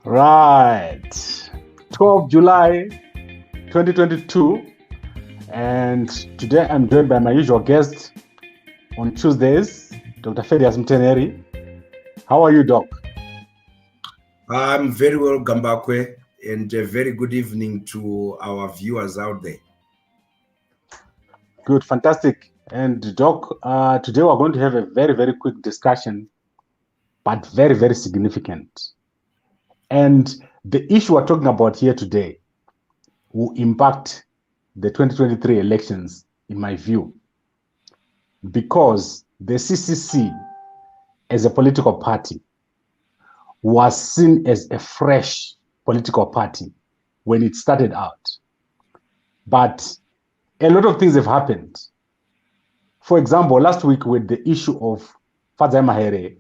Right. 12 July 2022. And today I'm joined by my usual guest on Tuesdays, Dr. Fadzayi Mahere. How are you, Doc? I'm very well, Gambakwe, and a very good evening to our viewers out there. Good, fantastic. And Doc, today we're going to have a very, very quick discussion, but very, very significant. And the issue we're talking about here today will impact the 2023 elections, in my view, because the CCC, as a political party, was seen as a fresh political party when it started out. But a lot of things have happened. For example, last week with the issue of Fadzayi Mahere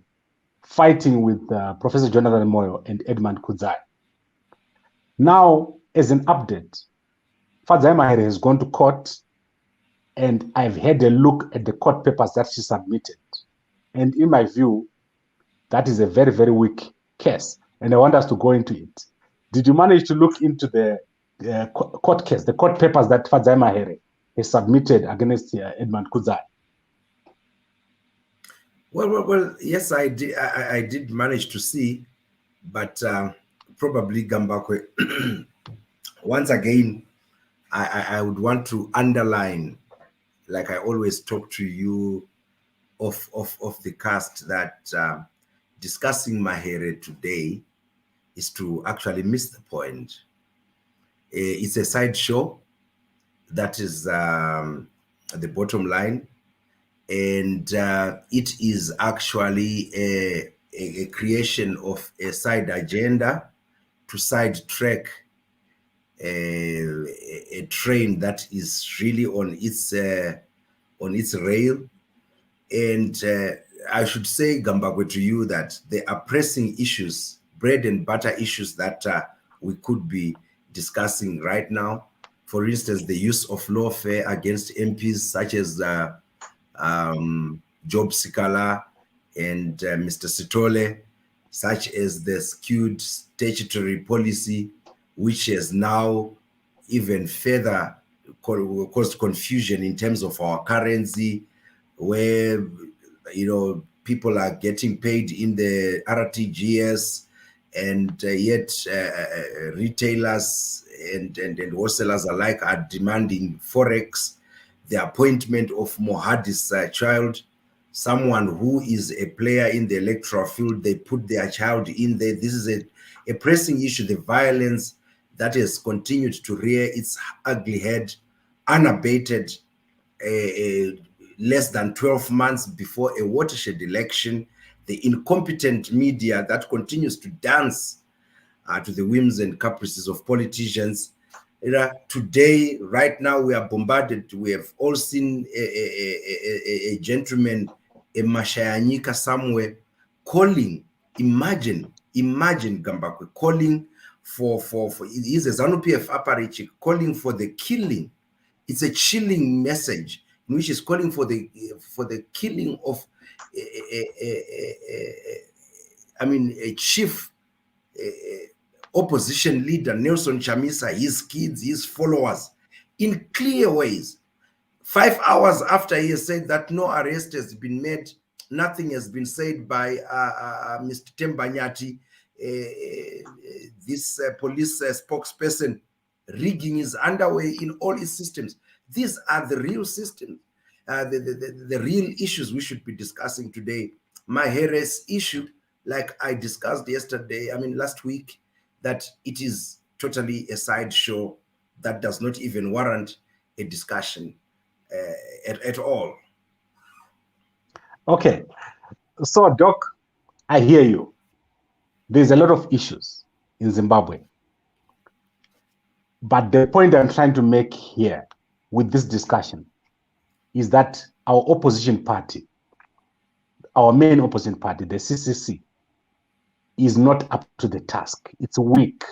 fighting with Professor Jonathan Moyo and Edmund Kudzai. Now, as an update, Fadzayi Mahere has gone to court, and I've had a look at the court papers that she submitted. And in my view, that is a very, very weak case, and I want us to go into it. Did you manage to look into the court case, the court papers that Fadzayi Mahere has submitted against Edmund Kudzai? Well, yes, I did. I did manage to see, but probably Gambakwe. Once again, I would want to underline, like I always talk to you of the cast, that discussing Mahere today is to actually miss the point. It's a sideshow. That is the bottom line. And it is actually a creation of a side agenda to sidetrack a train that is really on its rail. And I should say, Gambagwe, to you that there are pressing issues, bread and butter issues that we could be discussing right now. For instance, the use of lawfare against MPs such as Job Sikala and Mr. Sitole, such as the skewed statutory policy, which has now even further caused confusion in terms of our currency, where people are getting paid in the RTGS, and yet retailers and wholesalers alike are demanding forex. The appointment of Mohadi's child, someone who is a player in the electoral field, they put their child in there. This is a pressing issue, the violence that has continued to rear its ugly head, unabated, less than 12 months before a watershed election, the incompetent media that continues to dance to the whims and caprices of politicians. Today, right now, we are bombarded. We have all seen a gentleman, a Mashayanyika somewhere, calling, imagine Gambakwe, calling for he's a ZANU-PF apparatchik, calling for the killing. It's a chilling message in which he's calling for the killing of a chief opposition leader, Nelson Chamisa, his kids, his followers, in clear ways. 5 hours after he has said that no arrest has been made, nothing has been said by Mr. Tembanyati, this police spokesperson. Rigging is underway in all its systems. These are the real systems, the real issues we should be discussing today. Mahere's issue, like I discussed last week, that it is totally a sideshow that does not even warrant a discussion at all. Okay, so Doc, I hear you. There's a lot of issues in Zimbabwe. But the point I'm trying to make here with this discussion is that our opposition party, our main opposition party, the CCC, is not up to the task. It's weak.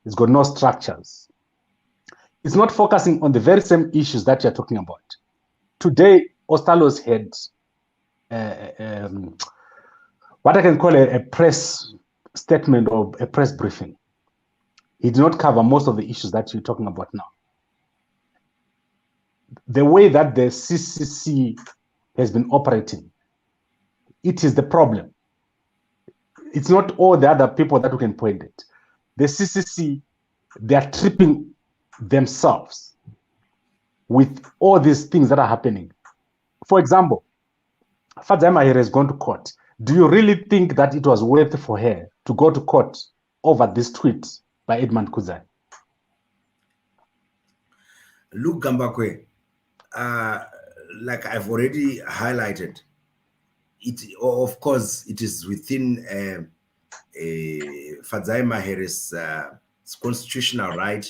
It's got no structures. It's not focusing on the very same issues that you're talking about. Today, Ostalos had what I can call a press statement of a press briefing. He did not cover most of the issues that you're talking about now. The way that the CCC has been operating, it is the problem. It's not all the other people that we can point at. The CCC, they are tripping themselves with all these things that are happening. For example, Fadzayi Mahere has gone to court. Do you really think that it was worth for her to go to court over this tweet by Edmund Kuzai? Look, Gambakwe, like I've already highlighted, it of course it is within Fadzayi Mahere's constitutional right.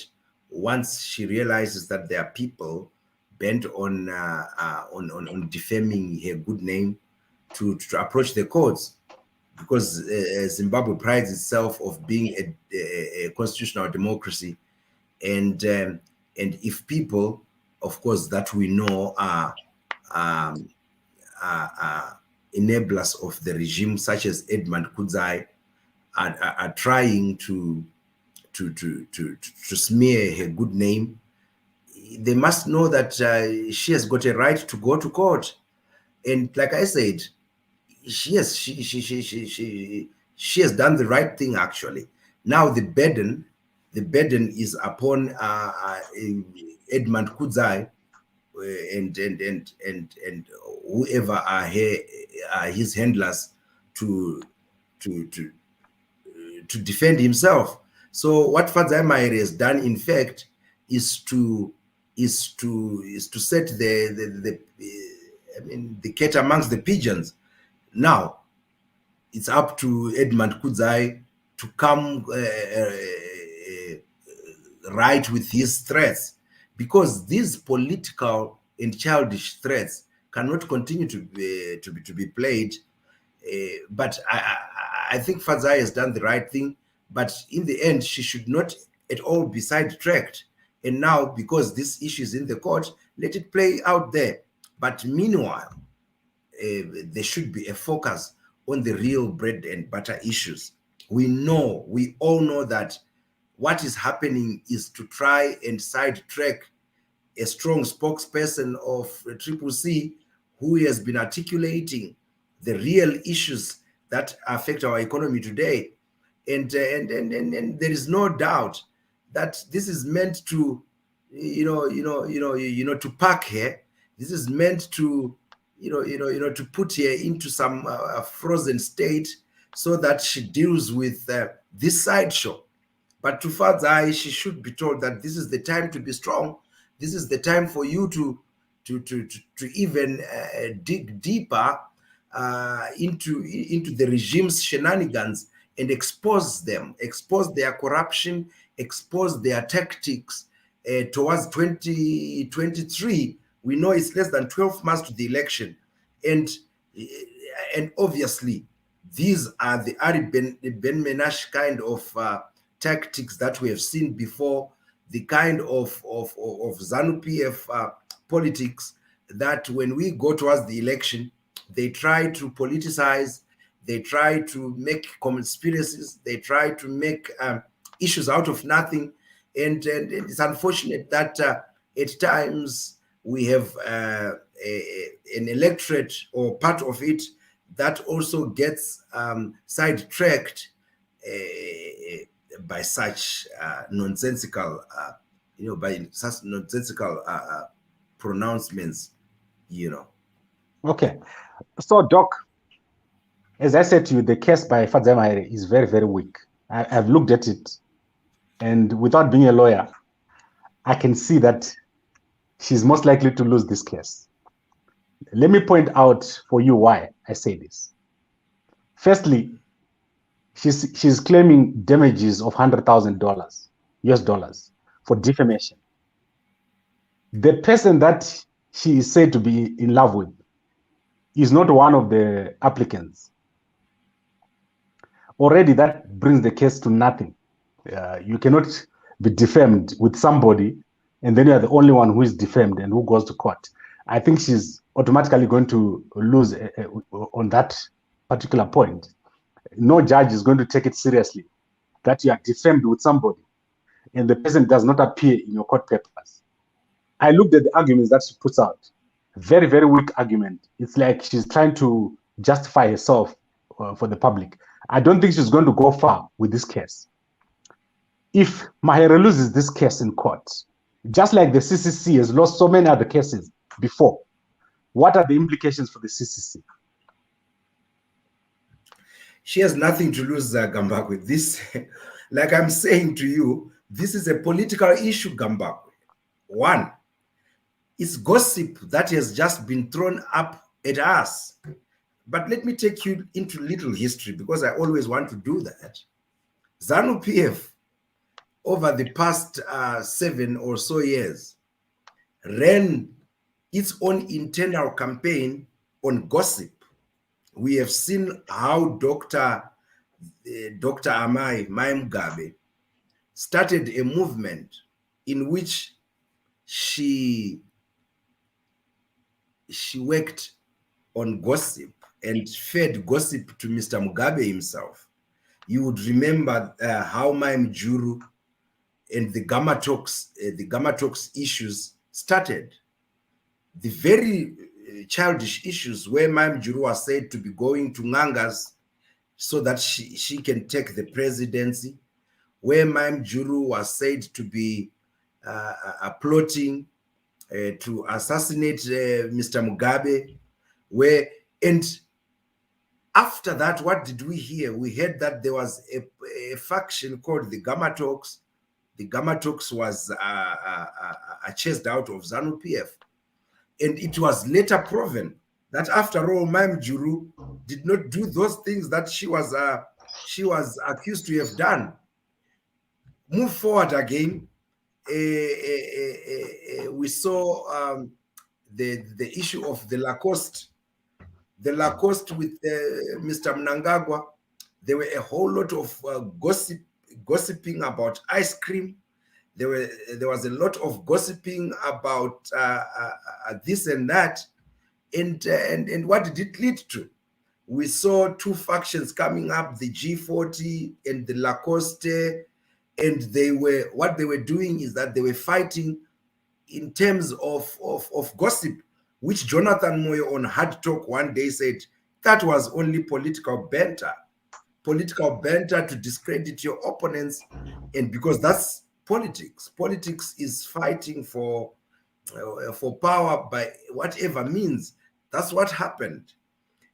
Once she realizes that there are people bent on defaming her good name, to approach the courts, because Zimbabwe prides itself of being a constitutional democracy, and if people, of course, that we know are enablers of the regime, such as Edmund Kuzai, are trying to smear her good name, they must know that she has got a right to go to court. And like I said, she has done the right thing, actually. Now the burden is upon Edmund Kuzai and whoever are his handlers to defend himself. So what Fadzayi Mahere has done, in fact, is to set the cat amongst the pigeons. Now it's up to Edmund Kuzai to come right with his threats, because these political and childish threats cannot continue to be played. But I think Fadzayi has done the right thing, but in the end, she should not at all be sidetracked. And now, because this issue is in the court, let it play out there. But meanwhile, there should be a focus on the real bread and butter issues. We all know that what is happening is to try and sidetrack a strong spokesperson of CCC who has been articulating the real issues that affect our economy today. And there is no doubt that this is meant to, to pack her. This is meant to, to put her into some frozen state so that she deals with this sideshow. But to Fadzayi, she should be told that this is the time to be strong. This is the time for you to even dig deeper into the regime's shenanigans and expose their corruption, expose their tactics towards 2023. We know it's less than 12 months to the election, and obviously these are the Ari Ben Menash kind of tactics that we have seen before, the kind of ZANU-PF politics that when we go towards the election, they try to politicize, they try to make conspiracies, they try to make issues out of nothing. And it's unfortunate that at times we have an electorate or part of it that also gets sidetracked by such nonsensical, pronouncements, Okay. So, Doc, as I said to you, the case by Fadzayi Mahere is very, very weak. I've looked at it, and without being a lawyer, I can see that she's most likely to lose this case. Let me point out for you why I say this. Firstly, she's claiming damages of $100,000 US dollars for defamation. The person that she is said to be in love with is not one of the applicants. Already that brings the case to nothing. You cannot be defamed with somebody and then you are the only one who is defamed and who goes to court. I think she's automatically going to lose on that particular point. no judge is going to take it seriously that you are defamed with somebody and the person does not appear in your court papers. I looked at the arguments that she puts out. Very, very weak argument. It's like she's trying to justify herself for the public. I don't think she's going to go far with this case. If Mahere loses this case in court, just like the CCC has lost so many other cases before, what are the implications for the CCC? She has nothing to lose, Gambakwe. This, like I'm saying to you, this is a political issue, Gambakwe. One, it's gossip that has just been thrown up at us. But let me take you into little history because I always want to do that. ZANU-PF, over the past 7 or so years, ran its own internal campaign on gossip. We have seen how Dr. Mahere Mugabe started a movement in which she worked on gossip and fed gossip to Mr. Mugabe himself. You would remember how Maimjuru and the Gamma Talks issues started. The very childish issues where Maimjuru was said to be going to Ngangas so that she can take the presidency, where Maimjuru was said to be plotting to assassinate Mr. Mugabe, and after that, what did we hear? We heard that there was a faction called the Gamma Talks. The Gamma Talks was chased out of ZANU-PF. And it was later proven that after all, Maimjuru did not do those things that she was accused to have done. Move forward again. We saw the issue of the Lacoste with Mr. Mnangagwa. There were a whole lot of gossiping about ice cream. There was a lot of gossiping about this and that, and what did it lead to? We saw two factions coming up, the G40 and the Lacoste, and what they were doing is that they were fighting in terms of gossip, which Jonathan Moyo on Hard Talk one day said that was only political banter to discredit your opponents, and because that's politics. Politics is fighting for power by whatever means. That's what happened,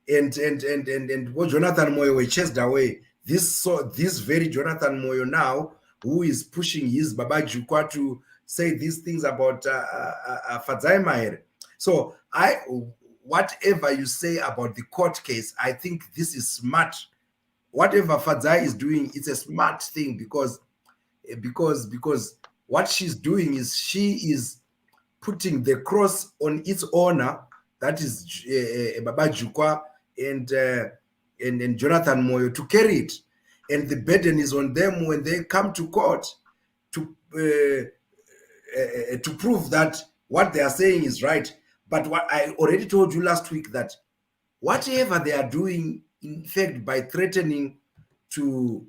and what Jonathan Moyo were chased away. This very Jonathan Moyo now, who is pushing his Baba Jukwa to say these things about Fadzayi Mahere. So whatever you say about the court case, I think this is smart. Whatever Fadzayi is doing, it's a smart thing because what she's doing is she is putting the cross on its owner, that is Baba Jukwa and Jonathan Moyo, to carry it, and the burden is on them when they come to court to prove that what they are saying is right. But what I already told you last week, that whatever they are doing, in fact, by threatening to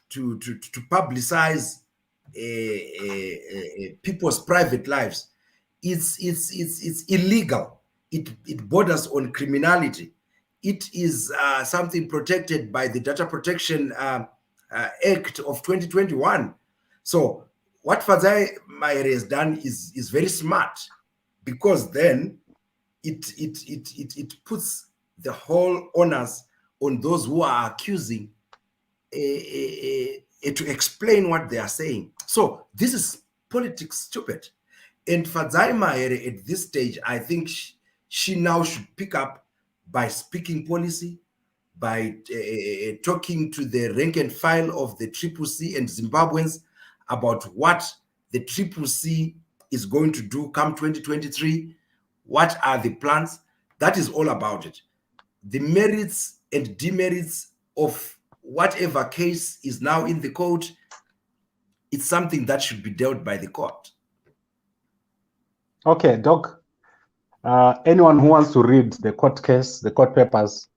publicize people's private lives, it's illegal. It borders on criminality. It is something protected by the Data Protection Act of 2021. So what Fadzayi Mahere has done is very smart, because then it puts the whole onus on those who are accusing to explain what they are saying. So this is politics stupid. And Fadzayi Mahere at this stage, I think she now should pick up by speaking policy, by talking to the rank and file of the CCC and Zimbabweans about what the CCC is going to do come 2023. What are the plans? That is all about it. The merits and demerits of whatever case is now in the court, it's something that should be dealt by the court. Okay, Doc. Anyone who wants to read the court case, the court papers,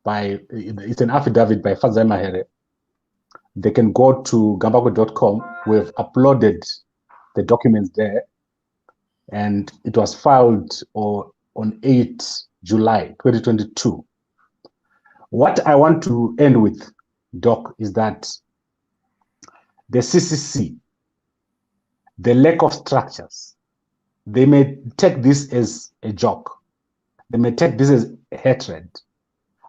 it's an affidavit by Fadzayi Mahere. They can go to gambako.com. We've uploaded the documents there, and it was filed on 8 July 2022. What I want to end with, Doc, is that the CCC, the lack of structures, they may take this as a joke. They may take this as hatred.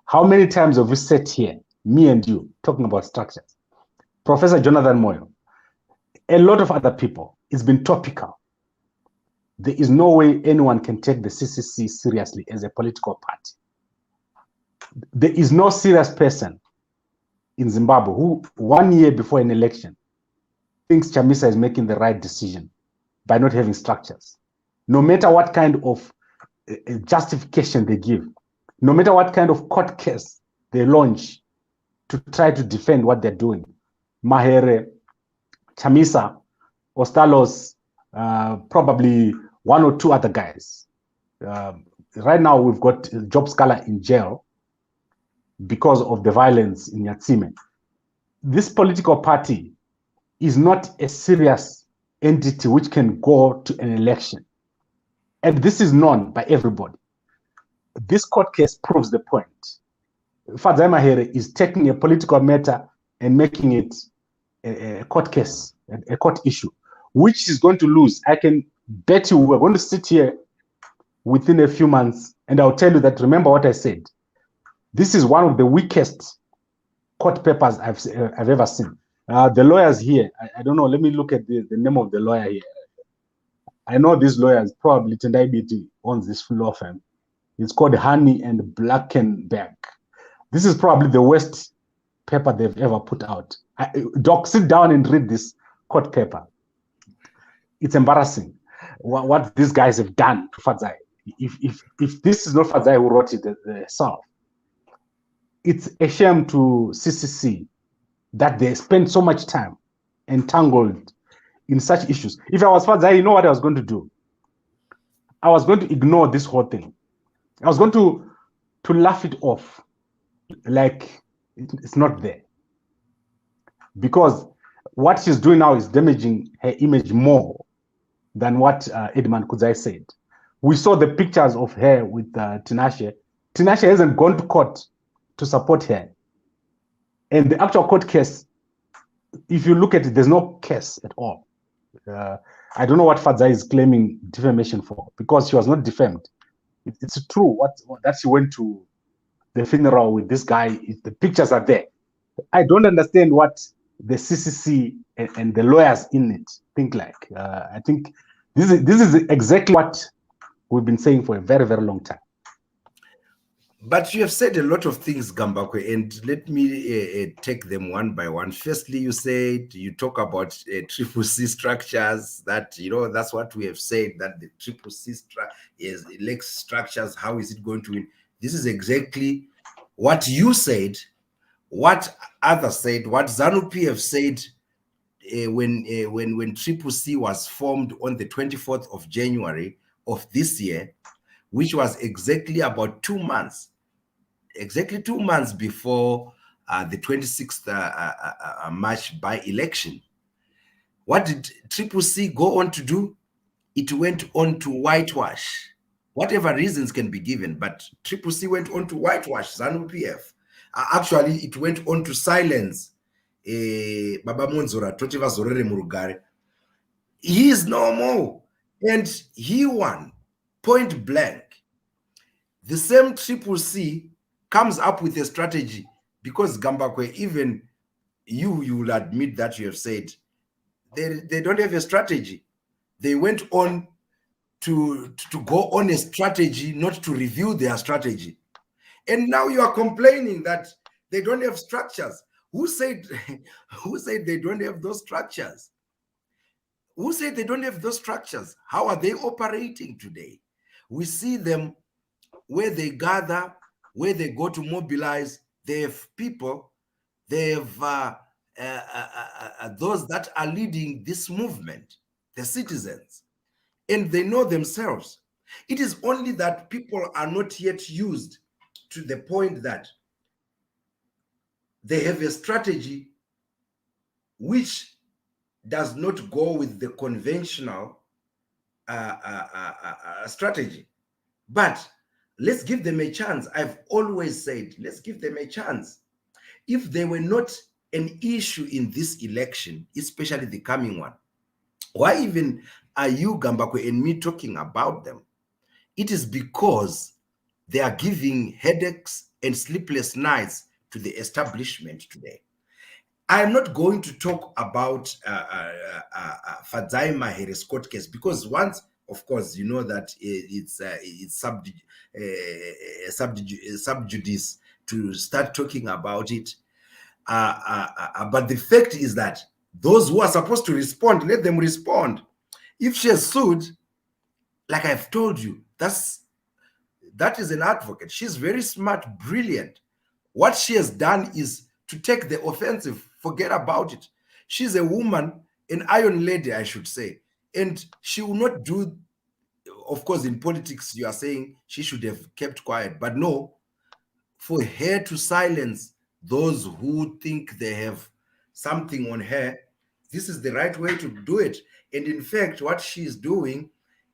How many times have we sat here, me and you, talking about structures? Professor Jonathan Moyo, a lot of other people, it's been topical. There is no way anyone can take the CCC seriously as a political party. There is no serious person in Zimbabwe who 1 year before an election thinks Chamisa is making the right decision by not having structures. No matter what kind of justification they give, no matter what kind of court case they launch to try to defend what they're doing, Mahere, Chamisa, Ostalos, probably one or two other guys. Right now, we've got Job Scala in jail because of the violence in Yatsime. This political party is not a serious entity which can go to an election. And this is known by everybody. This court case proves the point. Fadzayi Mahere is taking a political matter and making it a court case, a court issue, which is going to lose. I can bet you we're going to sit here within a few months, and I'll tell you that, remember what I said. This is one of the weakest court papers I've ever seen. The lawyers here, I don't know, let me look at the name of the lawyer here. I know these lawyers, probably Tendai BT owns this law firm. It's called Honey and Blackenberg. This is probably the worst paper they've ever put out. Doc, sit down and read this court paper. It's embarrassing what these guys have done to Fadzayi. If this is not Fadzayi who wrote it herself, it's a shame to CCC that they spend so much time entangled in such issues. If I was Fadzayi, you know what I was going to do? I was going to ignore this whole thing. I was going to laugh it off like it's not there. Because what she's doing now is damaging her image more than what Edmund Kudzai said. We saw the pictures of her with Tinashe. Tinashe hasn't gone to court to support her. And the actual court case, if you look at it, there's no case at all. I don't know what Fadzayi is claiming defamation for, because she was not defamed. It's true that she went to the funeral with this guy. The pictures are there. I don't understand what the CCC and the lawyers in it think like. I think this is exactly what we've been saying for a very, very long time. But you have said a lot of things, Gambakwe, and let me take them one by one. Firstly, you talk about triple C structures, that, that's what we have said, that the triple C is lacks structures. How is it going to win? This is exactly what you said, what others said, what ZANU-PF said when triple C was formed on the 24th of January of this year, which was exactly about 2 months. Exactly 2 months before the 26th March by-election. What did Triple C go on to do? It went on to whitewash. Whatever reasons can be given, but Triple C went on to whitewash ZANU-PF. Actually, it went on to silence Baba Monzora, Tocheva Zorere Murugare. He is no more. And he won, point blank. The same Triple C comes up with a strategy, because Gambakwe, even you will admit that you have said they don't have a strategy. They went on to go on a strategy, not to review their strategy. And now you are complaining that they don't have structures. Who said they don't have those structures? Who said they don't have those structures? How are they operating today? We see them where they gather, where they go to mobilize. They have people, they have those that are leading this movement, the citizens, and they know themselves. It is only that people are not yet used to the point that they have a strategy which does not go with the conventional strategy. But let's give them a chance. I've always said, let's give them a chance. If they were not an issue in this election, especially the coming one, why even are you, Gambakwe, and me talking about them? It is because they are giving headaches and sleepless nights to the establishment today. I am not going to talk about Fadzayi Mahere's court case, because once, of course, you know that it's sub judice to start talking about it. But the fact is that those who are supposed to respond, let them respond. If she has sued, like I've told you, that is an advocate. She's very smart, brilliant. What she has done is to take the offensive, forget about it. She's a woman, an iron lady, I should say. And she will not do, of course, in politics, you are saying she should have kept quiet. But no, for her to silence those who think they have something on her, this is the right way to do it. And in fact, what she's doing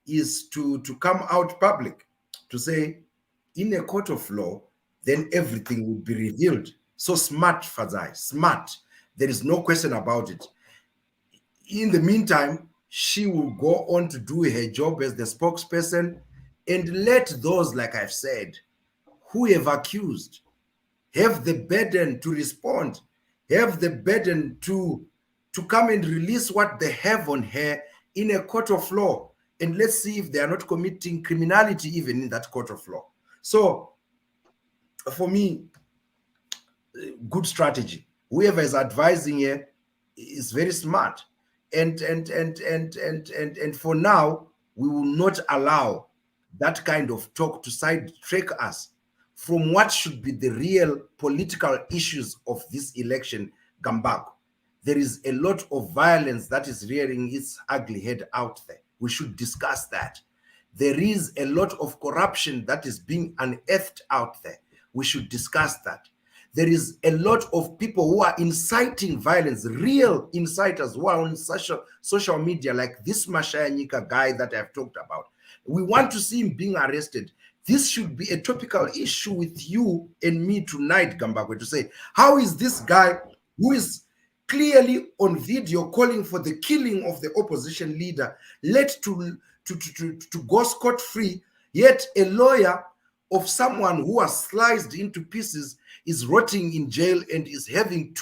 is to come out public to say, in a court of law, then everything will be revealed. So smart, Fadzayi, smart. There is no question about it. In the meantime, she will go on to do her job as the spokesperson and let those, like I've said, who have accused, have the burden to respond, have the burden to come and release what they have on her in a court of law. And let's see if they are not committing criminality even in that court of law. So for me, good strategy. Whoever is advising her is very smart. And for now, we will not allow that kind of talk to sidetrack us from what should be the real political issues of this election, Gambako. There is a lot of violence that is rearing its ugly head out there. We should discuss that. There is a lot of corruption that is being unearthed out there. We should discuss that. There is a lot of people who are inciting violence, real inciters who are on social media, like this Mashayanyika guy that I've talked about. We want to see him being arrested. This should be a topical issue with you and me tonight, Gambakwe, to say, how is this guy who is clearly on video calling for the killing of the opposition leader led to go scot-free, yet a lawyer of someone who was sliced into pieces is rotting in jail and is having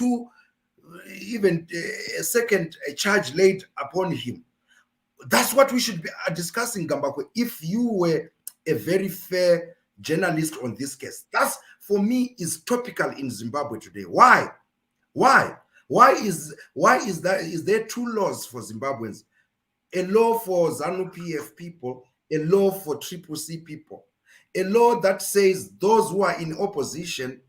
even a second charge laid upon him? That's what we should be discussing, Gambakwe, if you were a very fair journalist on this case. That's, for me, is topical in Zimbabwe today. Why? Is there two laws for Zimbabweans? A law for ZANU-PF people, a law for Triple C people. A law that says those who are in opposition,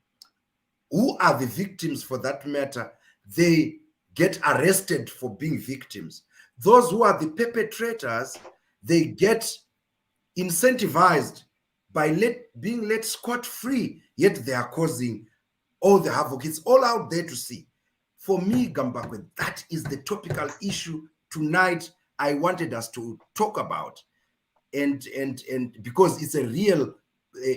who are the victims for that matter, they get arrested for being victims. Those who are the perpetrators, they get incentivized by being let scot-free, yet they are causing all the havoc. It's all out there to see. For me, Gambakwe, that is the topical issue tonight I wanted us to talk about. And because it's a real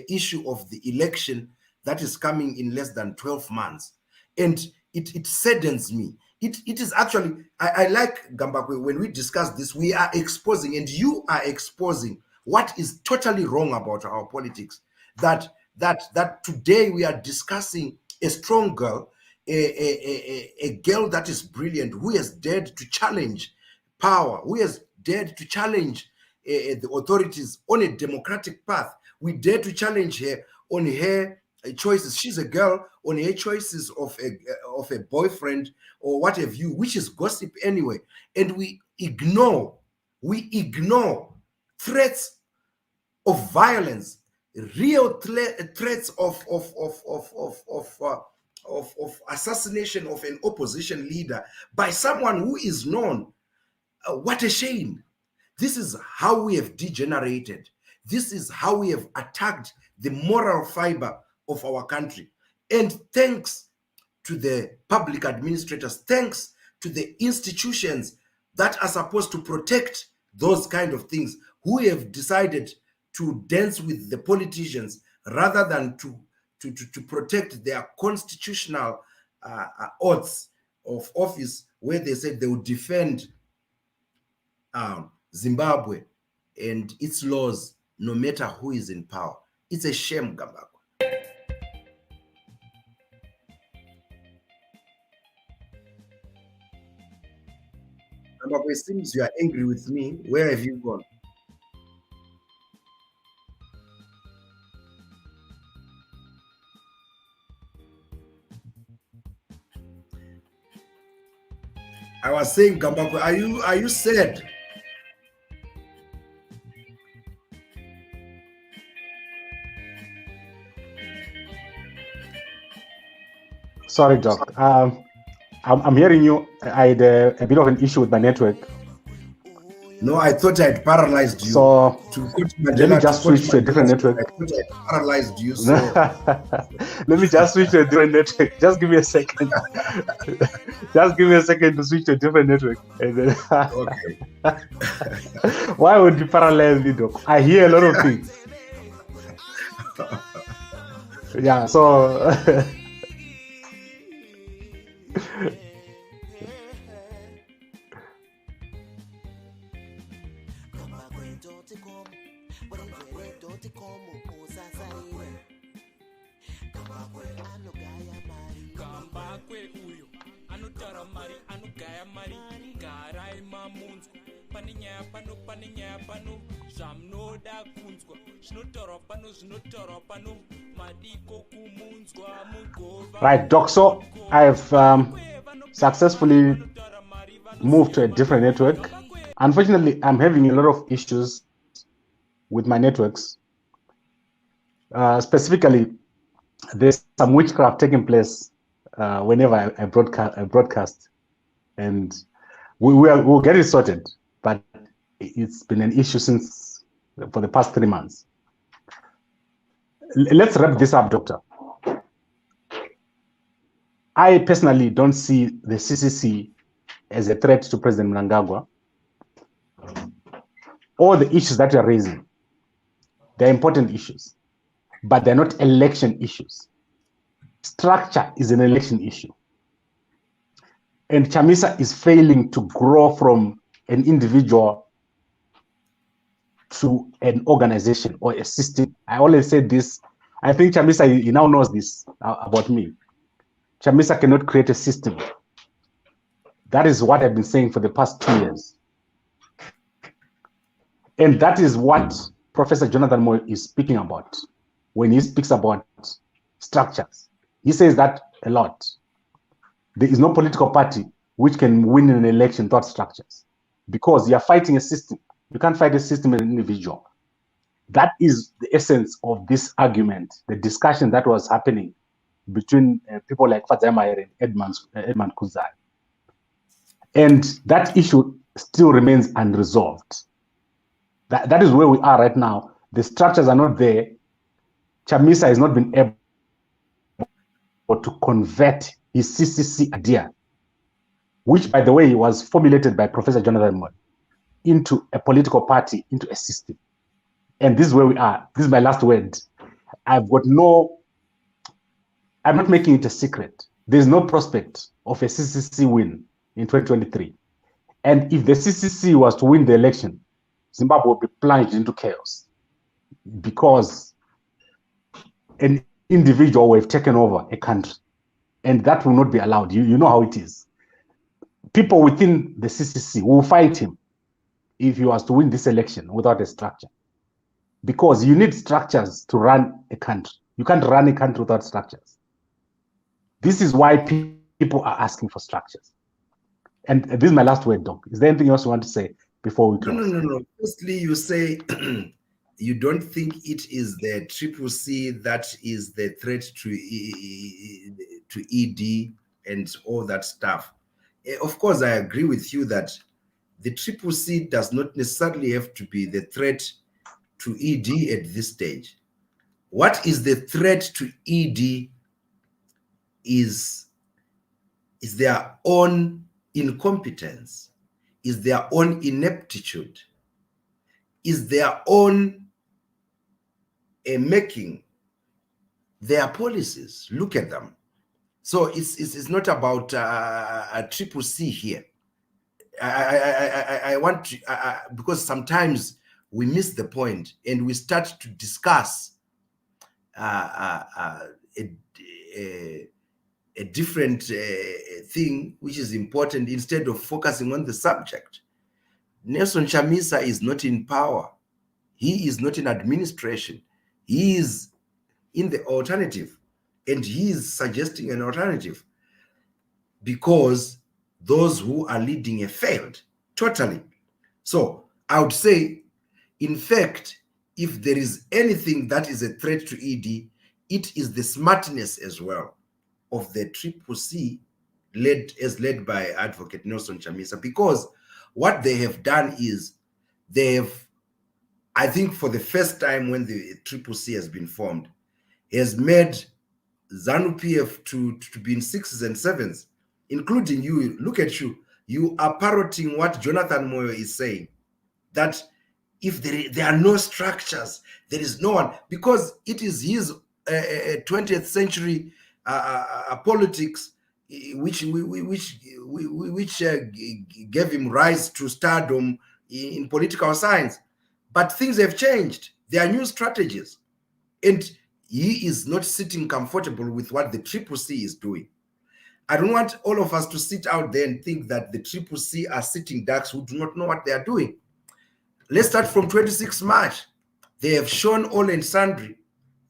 issue of the election that is coming in less than 12 months. And it saddens me. It is actually, I like, Gambakwe, when we discuss this, we are exposing, and you are exposing, what is totally wrong about our politics. That today we are discussing a strong girl, a girl that is brilliant, who has dared to challenge power, who has dared to challenge the authorities on a democratic path. We dare to challenge her on her choices. She's a girl on her choices of a boyfriend or what have you, which is gossip anyway. And we ignore threats of violence, real threats of assassination of an opposition leader by someone who is known. What a shame. This is how we have degenerated. This is how we have attacked the moral fiber of our country. And thanks to the public administrators, thanks to the institutions that are supposed to protect those kind of things, who have decided to dance with the politicians rather than to protect their constitutional oaths of office, where they said they would defend Zimbabwe and its laws no matter who is in power. It's a shame, Gambako. Gambako, it seems you are angry with me. Where have you gone? I was saying, Gambako, are you sad? Sorry, Doc. I'm hearing you. I had a bit of an issue with my network. No, I thought I'd paralyzed you. So let me just switch to a different network. I thought I'd paralyzed you. So let me just switch to a different network. Just give me a second. Just give me a second to switch to a different network. And then okay. Why would you paralyze me, Doc? I hear a lot of things. Yeah, so right, Doc. So I've successfully moved to a different network. Unfortunately, I'm having a lot of issues with my networks. Specifically, there's some witchcraft taking place whenever I broadcast, and we'll get it sorted. But it's been an issue for the past 3 months. Let's wrap this up, Doctor. I personally don't see the CCC as a threat to President Mnangagwa. All the issues that you're raising, they're important issues, but they're not election issues. Structure is an election issue. And Chamisa is failing to grow from an individual to an organization or a system. I always say this. I think Chamisa, he now knows this about me. Chamisa cannot create a system. That is what I've been saying for the past 2 years. And that is what Professor Jonathan Moyo is speaking about when he speaks about structures. He says that a lot. There is no political party which can win an election without structures, because you're fighting a system. You can't fight a system as an individual. That is the essence of this argument, the discussion that was happening between people like Fadzayi Mahere and Edmund Kuzai. And that issue still remains unresolved. That is where we are right now. The structures are not there. Chamisa has not been able to convert his CCC idea, which, by the way, was formulated by Professor Jonathan Moyo, into a political party, into a system. And this is where we are. This is my last word. I'm not making it a secret. There's no prospect of a CCC win in 2023. And if the CCC was to win the election, Zimbabwe will be plunged into chaos, because an individual will have taken over a country, and that will not be allowed. You know how it is. People within the CCC will fight him if he was to win this election without a structure, because you need structures to run a country. You can't run a country without structures. This is why people are asking for structures. And this is my last word, Doc. Is there anything else you want to say before we close? No. Firstly, you say you don't think it is the CCC that is the threat to ED and all that stuff. Of course, I agree with you that the CCC does not necessarily have to be the threat to ED at this stage. What is the threat to ED is is their own incompetence, is their own ineptitude, is their own making their policies. Look at them. So it's not about a triple C here. I want to, because sometimes we miss the point and we start to discuss a different thing which is important instead of focusing on the subject. Nelson Chamisa is not in power. He is not in administration. He is in the alternative, and he is suggesting an alternative because those who are leading have failed totally. So I would say, in fact, if there is anything that is a threat to ED, it is the smartness as well of the Triple C, led by Advocate Nelson Chamisa, because what they have done is they have, I think for the first time when the Triple C has been formed, has made ZANU-PF to be in 6s and 7s, including you. Look at you. You are parroting what Jonathan Moyo is saying, that if there are no structures, there is no one, because it is his 20th century politics which gave him rise to stardom in political science. But things have changed. There are new strategies, and he is not sitting comfortable with what the Triple C is doing. I don't want all of us to sit out there and think that the Triple C are sitting ducks who do not know what they are doing. Let's start from 26 March. They have shown all and sundry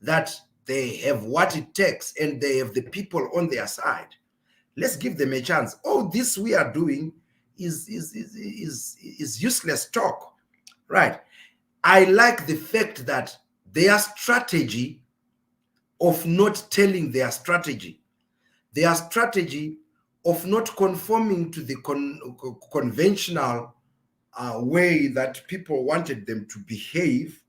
that they have what it takes and they have the people on their side. Let's give them a chance. Oh, this we are doing is useless talk, right? I like the fact that their strategy of not telling their strategy of not conforming to the conventional way that people wanted them to behave,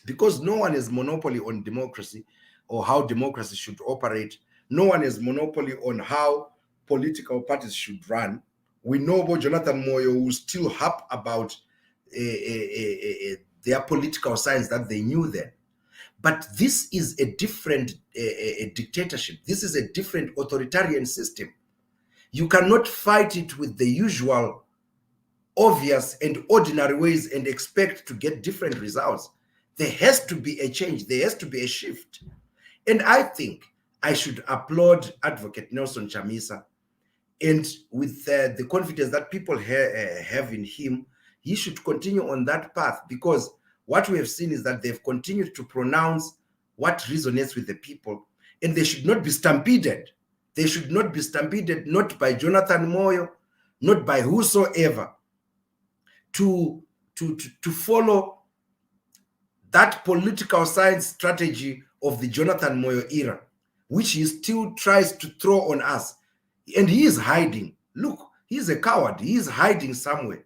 because no one has monopoly on democracy or how democracy should operate. No one has monopoly on how political parties should run. We know about Jonathan Moyo, who still harp about their political science that they knew then. But this is a different dictatorship. This is a different authoritarian system. You cannot fight it with the usual obvious and ordinary ways and expect to get different results. There has to be a change. There has to be a shift. And I think I should applaud Advocate Nelson Chamisa, and with the confidence that people have in him, he should continue on that path, because what we have seen is that they've continued to pronounce what resonates with the people, and they should not be stampeded. They should not be stampeded, not by Jonathan Moyo, not by whosoever, to follow that political science strategy of the Jonathan Moyo era, which he still tries to throw on us. And he is hiding. Look, he's a coward. He is hiding somewhere.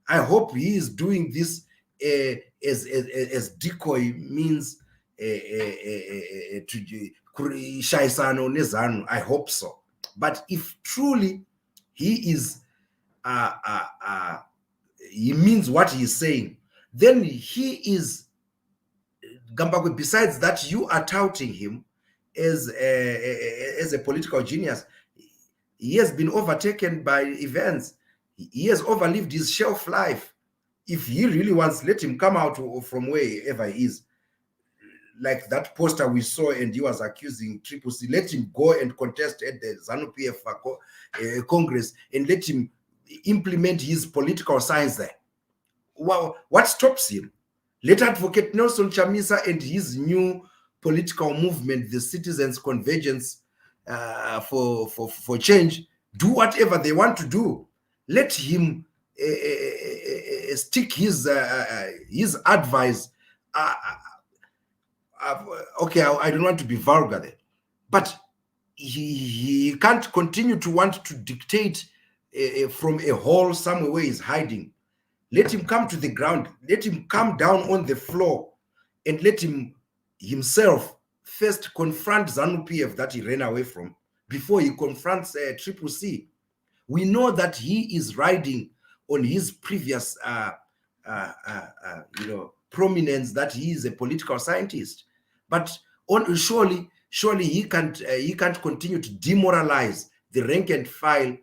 I hope he is doing this as decoy means to Shaisano Nezanu. I hope so. But if truly he is he means what he is saying, then he is Gambakwe. Besides that, you are touting him as a political genius. He has been overtaken by events. He has overlived his shelf life. If he really wants, let him come out from wherever he is. Like that poster we saw, and he was accusing Triple C. Let him go and contest at the ZANU-PF Congress, and let him implement his political science there. Well, what stops him? Let Advocate Nelson Chamisa and his new political movement, the Citizens Convergence for Change, do whatever they want to do. Let him stick his advice. Okay, I don't want to be vulgar there, but he can't continue to want to dictate from a hole somewhere where he's hiding. Let him come to the ground. Let him come down on the floor, and let him himself first confront ZANU-PF that he ran away from, before he confronts Triple C. We know that he is riding on his previous, prominence, that he is a political scientist. But surely he can't continue to demoralize the rank and file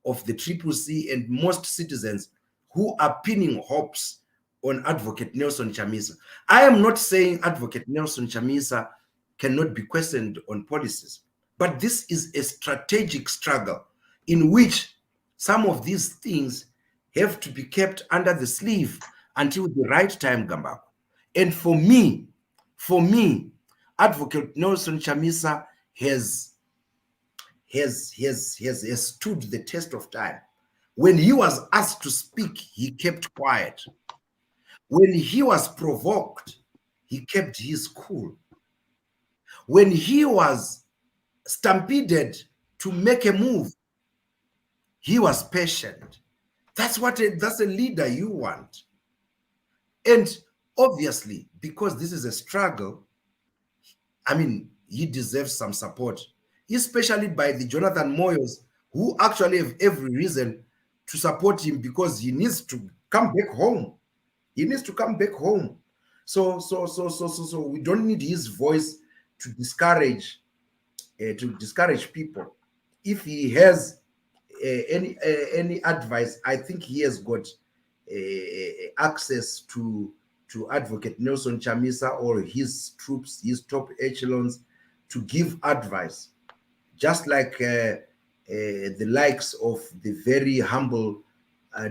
of the Triple C and most citizens who are pinning hopes on Advocate Nelson Chamisa. I am not saying Advocate Nelson Chamisa cannot be questioned on policies, but this is a strategic struggle in which some of these things have to be kept under the sleeve until the right time, Gambako. And for me, Advocate Nelson Chamisa has stood the test of time. When he was asked to speak, he kept quiet. When he was provoked, he kept his cool. When he was stampeded to make a move, he was patient. That's a leader you want. And obviously, because this is a struggle, I mean, he deserves some support, especially by the Jonathan Moyos, who actually have every reason to support him, because he needs to come back home. He needs to come back home. So we don't need his voice to discourage people. If he has any advice, I think he has got access to Advocate Nelson Chamisa or his troops, his top echelons, to give advice, just like the likes of the very humble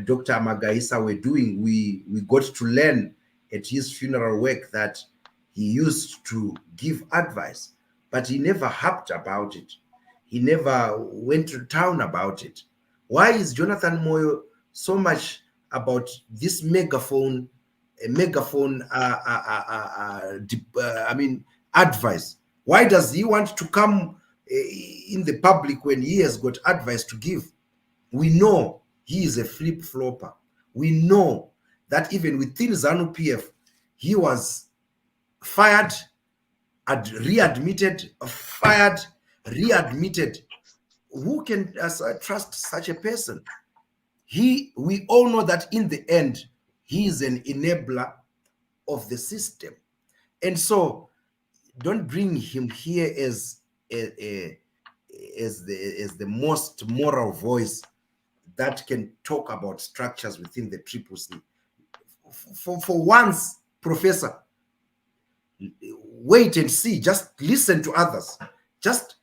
Dr. Magaisa were doing. We got to learn at his funeral work that he used to give advice, but he never harped about it. He never went to town about it. Why is Jonathan Moyo so much about this megaphone advice? Why does he want to come in the public when he has got advice to give? We know he is a flip-flopper. We know that even within ZANU-PF, he was fired, readmitted, fired, readmitted. Who can trust such a person? We all know that in the end, he is an enabler of the system. And so don't bring him here as the most moral voice that can talk about structures within the Triple C. For once, Professor, wait and see. Just listen to others. Just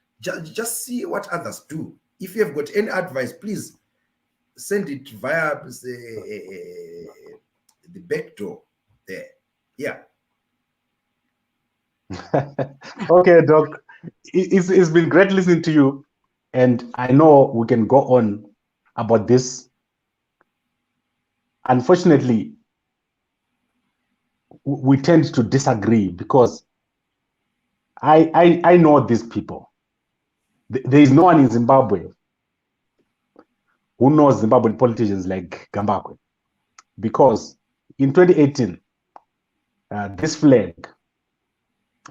see what others do. If you have got any advice, please send it via the back door there. Yeah. Okay, Doc. It's been great listening to you, and I know we can go on about this. Unfortunately, we tend to disagree because I know these people. There is no one in Zimbabwe who knows Zimbabwean politicians like Gambakwe, because in 2018, this flag,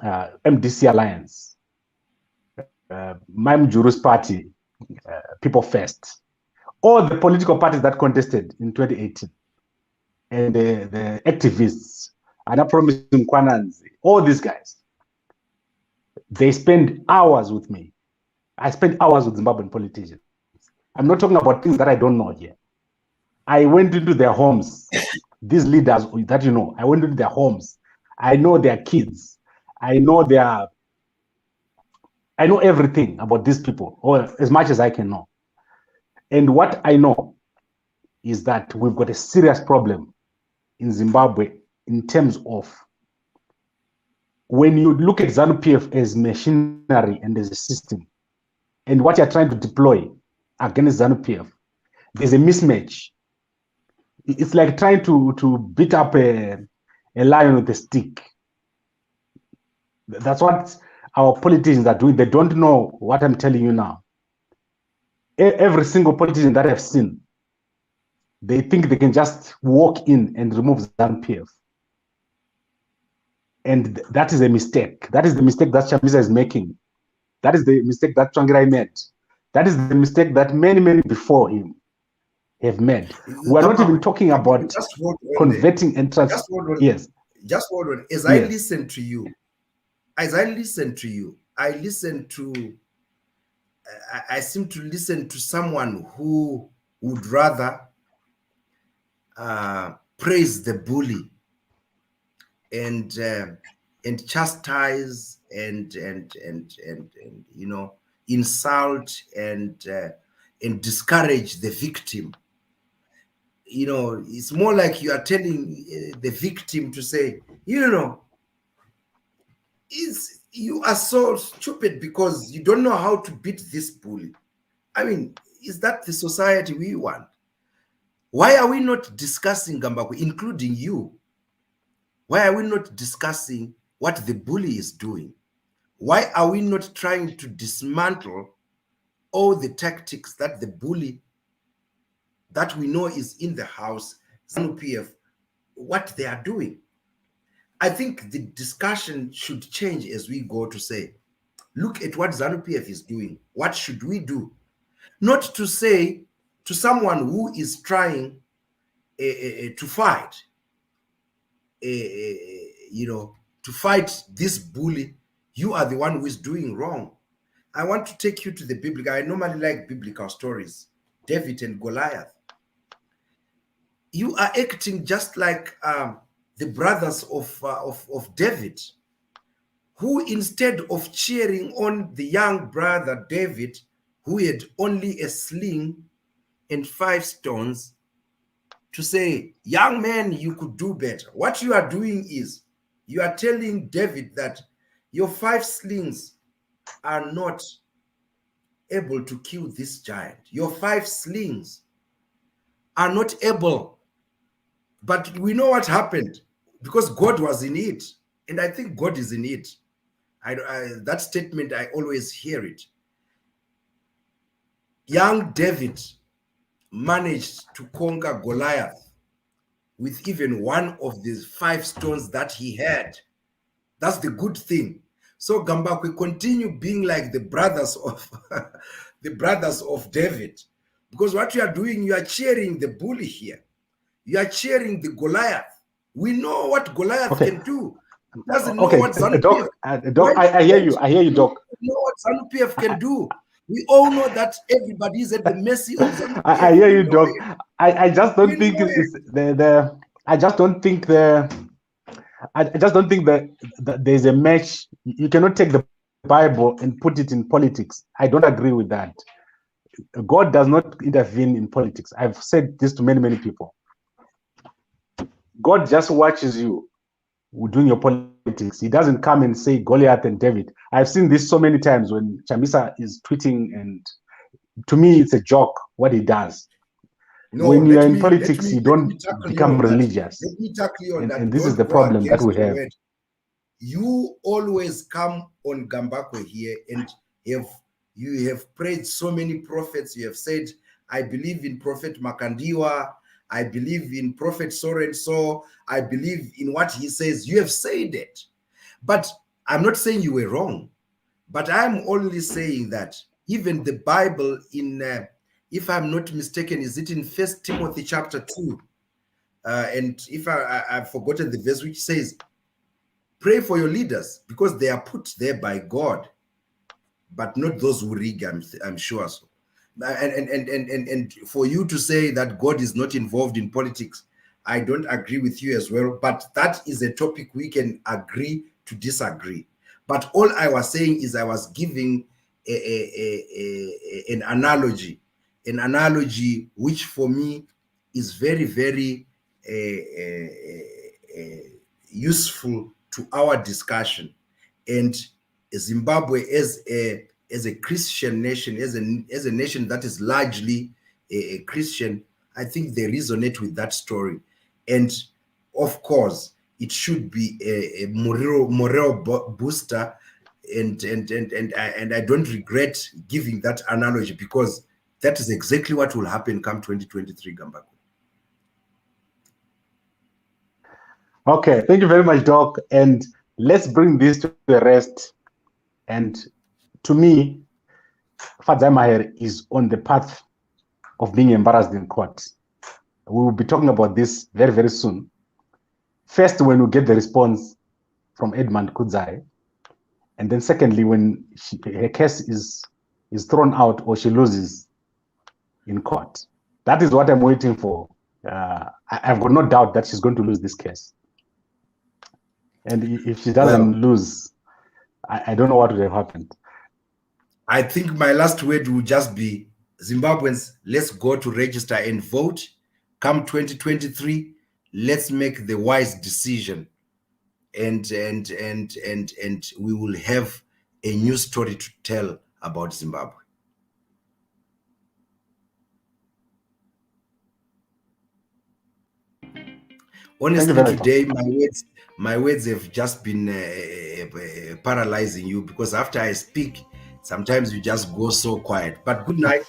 MDC Alliance, Mamjuru's party, People First, all the political parties that contested in 2018, and the activists, Anapromis Kwananzi, all these guys, they spend hours with me. I spend hours with Zimbabwean politicians. I'm not talking about things that I don't know here. I went into their homes. These leaders that you know, I went into their homes. I know their kids. I know everything about these people, or as much as I can know. And what I know is that we've got a serious problem in Zimbabwe in terms of, when you look at ZANU-PF as machinery and as a system, and what you're trying to deploy against ZANU-PF, there's a mismatch. It's like trying to beat up a lion with a stick. That's what our politicians are doing. They don't know what I'm telling you now. Every single politician that I've seen, they think they can just walk in and remove ZANU-PF. And that is a mistake. That is the mistake that Chamisa is making. That is the mistake that Tsvangirai made. That is the mistake that many before him have made. We are not even talking about converting and yes. Just hold on. As I yes. listen to you, I seem to listen to someone who would rather praise the bully and chastise and you know, insult and discourage the victim. You know, it's more like you are telling the victim to say, you know, you are so stupid because you don't know how to beat this bully. I mean, is that the society we want? Why are we not discussing, Gambakwe, including you? Why are we not discussing what the bully is doing? Why are we not trying to dismantle all the tactics that the bully that we know is in the house, ZANU-PF, what they are doing? I think the discussion should change as we go to say, look at what ZANU-PF is doing. What should we do? Not to say to someone who is trying to fight, you know, to fight this bully, you are the one who is doing wrong. I want to take you to the biblical. I normally like biblical stories, David and Goliath. You are acting just like the brothers of David, who instead of cheering on the young brother David, who had only a sling and 5 stones, to say, young man, you could do better. What you are doing is you are telling David that your 5 slings are not able to kill this giant. Your 5 slings are not able. But we know what happened because God was in it. And I think God is in it. That statement, I always hear it. Young David managed to conquer Goliath with even one of these 5 stones that he had. That's the good thing. So Gambakwe, continue being like the brothers of the brothers of David, because what you are doing, you are cheering the bully here. You are cheering the Goliath. We know what Goliath can do. He doesn't know what ZANU-PF. Doc, I hear you. I hear you, Doc. We know what ZANU-PF can do. We all know that everybody is at the mercy of ZANU-PF. I hear you, Doc. I just don't think it's the. I just don't think the. I just don't think that there's a match. You cannot take the Bible and put it in politics. I don't agree with that. God does not intervene in politics. I've said this to many people. God just watches you doing your politics. He doesn't come and say Goliath and David. I've seen this so many times when Chamisa is tweeting, and to me, it's a joke what he does. No, when you are in politics, you don't become religious. Let me tackle you on that. And this is the problem that we have. You always come on Gambakwe here and you have prayed so many prophets. You have said, I believe in Prophet Makandiwa. I believe in Prophet so-and-so. I believe in what he says. You have said it. But I'm not saying you were wrong. But I'm only saying that even the Bible in... if I'm not mistaken, is it in 1 Timothy chapter 2? And if I've forgotten the verse which says, pray for your leaders because they are put there by God, but not those who rig, I'm sure. So. And for you to say that God is not involved in politics, I don't agree with you as well, but that is a topic we can agree to disagree. But all I was saying is I was giving an analogy which for me is very useful to our discussion. And Zimbabwe as a Christian nation, as a nation that is largely a Christian, I think they resonate with that story. And of course, it should be a morale booster. And I don't regret giving that analogy because that is exactly what will happen come 2023, Gambakwe. Okay, thank you very much, Doc. And let's bring this to the rest and to me, Fadzayi Mahere is on the path of being embarrassed in court. We will be talking about this very, very soon. First, when we get the response from Edmund Kudzai, and then secondly, when her case is thrown out or she loses in court. That is what I'm waiting for. I've got no doubt that she's going to lose this case. And if she doesn't lose, I don't know what would have happened. I think my last word will just be, Zimbabweans, let's go to register and vote. Come 2023, let's make the wise decision, and we will have a new story to tell about Zimbabwe. Honestly, today my words have just been paralyzing you, because after I speak, sometimes you just go so quiet. But good night.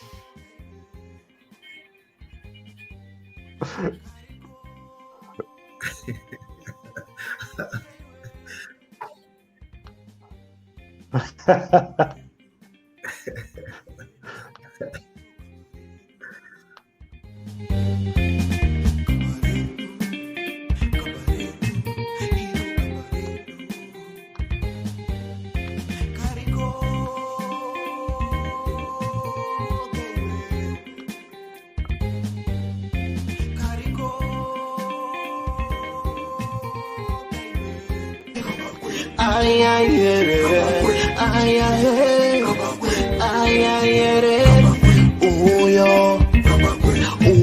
Uyo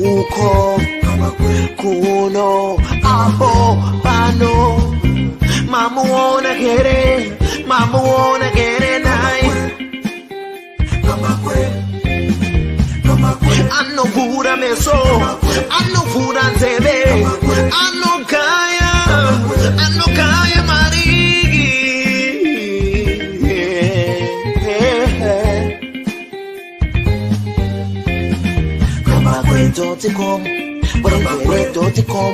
uko kuno apo pano mamuona kere nai anovura meso anovura nzeve anokaya marigi Kambakwe.com, Kambakwe.com,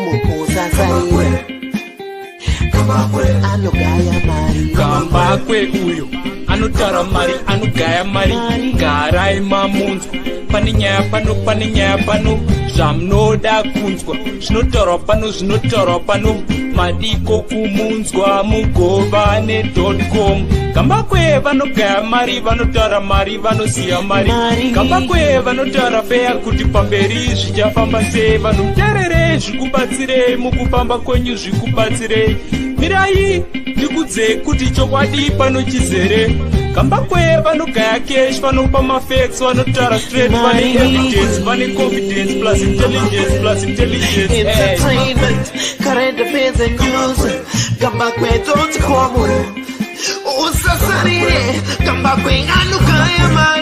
anogaya mari. Kambakwe uyo anotara mari, anogaya mari. Garai mamunzwa, pane nyaya pano, zvamunoda kunzwa. Zvinotaurwa pano, madiko kumunzwa mugovane.com. Kambakwe vanogaya mari, vanotara mari, vanoziya mari. Kambakwe vanotara feya kuti pamberi zvichafamba sei. Vanoterere zvikubatsirei mukufamba kwenyu zvikubatsirei. Mirai ndikudze kuti chokwadi pano chizere. Kambakwe vanogaya cash, vanopa mafacts, vanotara straight, vane evidence, vane confidence plus intelligence. Entertainment, current affairs and news. Kambakwe.com. Usasarire, Kambakwe anogaya mari.